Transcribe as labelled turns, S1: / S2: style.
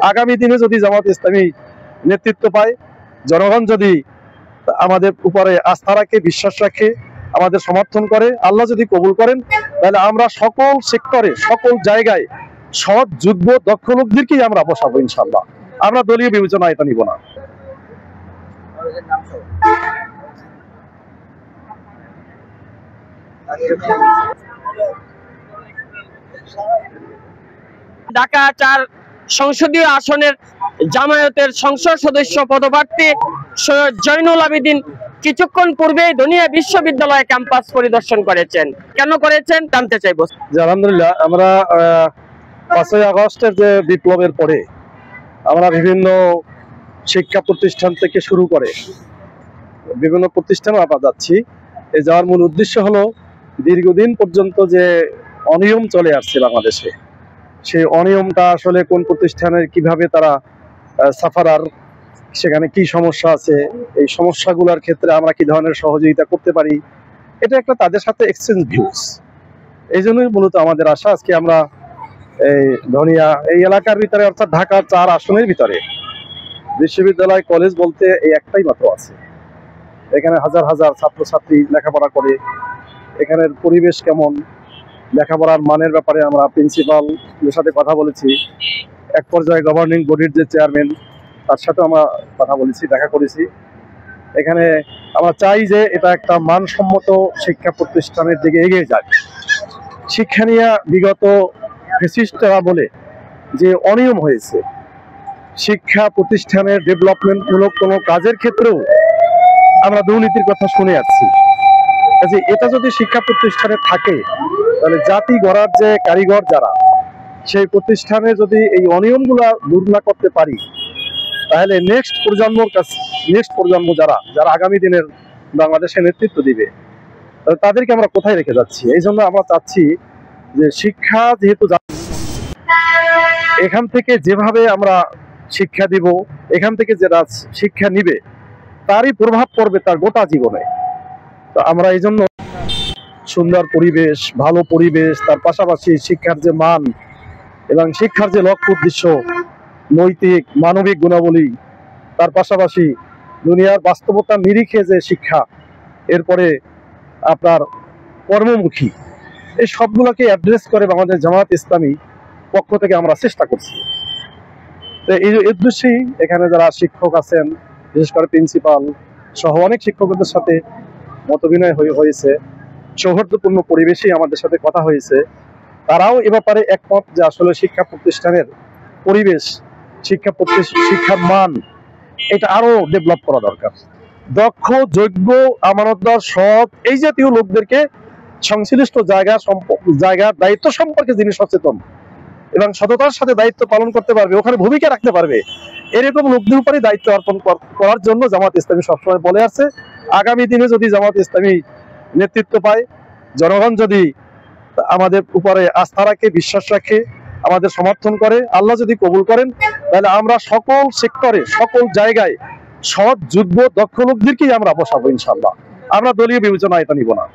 S1: আগামী দিনে যদি জামাত ইসলামী নেতৃত্ব পায়, জনগণ যদি আমাদের উপরে আস্থা রাখে, বিশ্বাস রাখে, আমাদের সমর্থন করে, আল্লাহ যদি কবুল করেন, তাহলে আমরা সকল সেক্টরে, সকল জায়গায় সৎ, যোগ্য, দক্ষ লোকদেরকেই আমরা বসাবো ইনশাল্লাহ। আমরা দলীয় বিবেচনা এটা নিব না।
S2: ঢাকা ৪ সংসদীয় আসনের জামায়াতের সংসদ সদস্য পদপ্রার্থী সৈয়দ জয়নুল আবেদিন কিছুক্ষণ পূর্বে ধনিয়া বিশ্ববিদ্যালয় ক্যাম্পাস পরিদর্শন করেছেন। কেন করেছেন জানতে চাইব।
S1: আলহামদুলিল্লাহ, আমরা ৫ই আগস্টের যে বিপ্লবের পরে আমরা বিভিন্ন শিক্ষা প্রতিষ্ঠান থেকে শুরু করে বিভিন্ন প্রতিষ্ঠানে আমরা যাচ্ছি। এই যাওয়ার মূল উদ্দেশ্য হলো দীর্ঘদিন পর্যন্ত যে অনিয়ম চলে আসছে বাংলাদেশে, সেই অনিয়মটা আসলে কোন প্রতিষ্ঠানের কিভাবে তারা সাফারার, সেখানে কি সমস্যা আছে, এই সমস্যাগুলোর ক্ষেত্রে আমরা কি ধরনের সহযোগিতা করতে পারি, এটা একটা তাদের সাথে এক্সচেঞ্জ ভিউজ। এই জন্যই মূলত আমাদের আশা আজকে আমরা এই ধনিয়া এই এলাকার ভিতরে, অর্থাৎ ঢাকার ৪ আসনের ভিতরে বিশ্ববিদ্যালয় কলেজ বলতে এই একটাই মাত্র আছে। এখানে হাজার হাজার ছাত্রছাত্রী লেখাপড়া করে। এখানের পরিবেশ কেমন, লেখাপড়ার মানের ব্যাপারে আমরা প্রিন্সিপালের সাথে কথা বলেছি। এক পর্যায়ে গভর্নিং বডির যে চেয়ারম্যান, তার সাথে আমরা কথা বলেছি, দেখা করেছি। এখানে আমরা চাই যে এটা একটা মানসম্মত শিক্ষা প্রতিষ্ঠানের দিকে এগিয়ে যায়। শিক্ষা নিয়ে বিগত ফ্যাসিস্টরা বলে যে অনিয়ম হয়েছে, শিক্ষা প্রতিষ্ঠানের ডেভেলপমেন্টমূলক কোনো কাজের ক্ষেত্রেও আমরা দুর্নীতির কথা শুনে আসছি। কাজে এটা যদি শিক্ষা প্রতিষ্ঠানে থাকে, তাহলে জাতি গড়ার যে কারিগর যারা, সেই প্রতিষ্ঠানে যদি এই অনিয়মগুলা দূর না করতে পারি, তাহলে নেক্সট প্রজন্ম যারা আগামী দিনের বাংলাদেশে নেতৃত্ব দিবে, তাদেরকে আমরা কোথায় রেখে যাচ্ছি? এই জন্য আমরা চাচ্ছি যে শিক্ষা যেহেতু এখান থেকে যেভাবে আমরা শিক্ষা দিব, এখান থেকে যারা শিক্ষা নিবে তারই প্রভাব পড়বে তার গোটা জীবনে। তো আমরা এই জন্য সুন্দর পরিবেশ, ভালো পরিবেশ, তার পাশাপাশি শিক্ষার যে মান এবং শিক্ষার যে লক্ষ্য উদ্দেশ্য, নৈতিক মানবিক গুণাবলী, তার পাশাপাশি দুনিয়ার বাস্তবতার নিরিখে যে শিক্ষা, এরপরে আপনার কর্মমুখী, এই সবগুলোকে অ্যাড্রেস করে আমাদের জামায়াত ইসলামী পক্ষ থেকে আমরা চেষ্টা করছি। তো এই উদ্দেশ্যেই এখানে যারা শিক্ষক আছেন, বিশেষ করে প্রিন্সিপাল সহ অনেক শিক্ষকদের সাথে মতবিনিময় হয়েছে, সৌহার্দ্যপূর্ণ পরিবেশেই আমাদের সাথে কথা হয়েছে। তারাও এ ব্যাপারে একমত যে আসলে শিক্ষা প্রতিষ্ঠানের পরিবেশ, শিক্ষার মান, এটা আরো ডেভেলপ করা দরকার। দক্ষ, যোগ্য, আমানতদার, সৎ, এই জাতীয় লোকদেরকে সংশ্লিষ্ট জায়গার দায়িত্ব সম্পর্কে যিনি সচেতন এবং সততার সাথে দায়িত্ব পালন করতে পারবে, ওখানে ভূমিকা রাখতে পারবে, এরকম লোকদের উপরে দায়িত্ব অর্পণ করার জন্য জামাত ইসলামী সবসময় বলে আসছে। আগামী দিনে যদি জামাত ইসলামী নেতৃত্ব পায়, জনগণ যদি আমাদের উপরে আস্থা রাখে, বিশ্বাস রাখে, আমাদের সমর্থন করে, আল্লাহ যদি কবুল করেন, তাহলে আমরা সকল সেক্টরে, সকল জায়গায় সৎ, যোগ্য, দক্ষ লোকদেরকেই আমরা বসাবো ইনশাল্লাহ। আমরা দলীয় বিবেচনা এটা নিব না।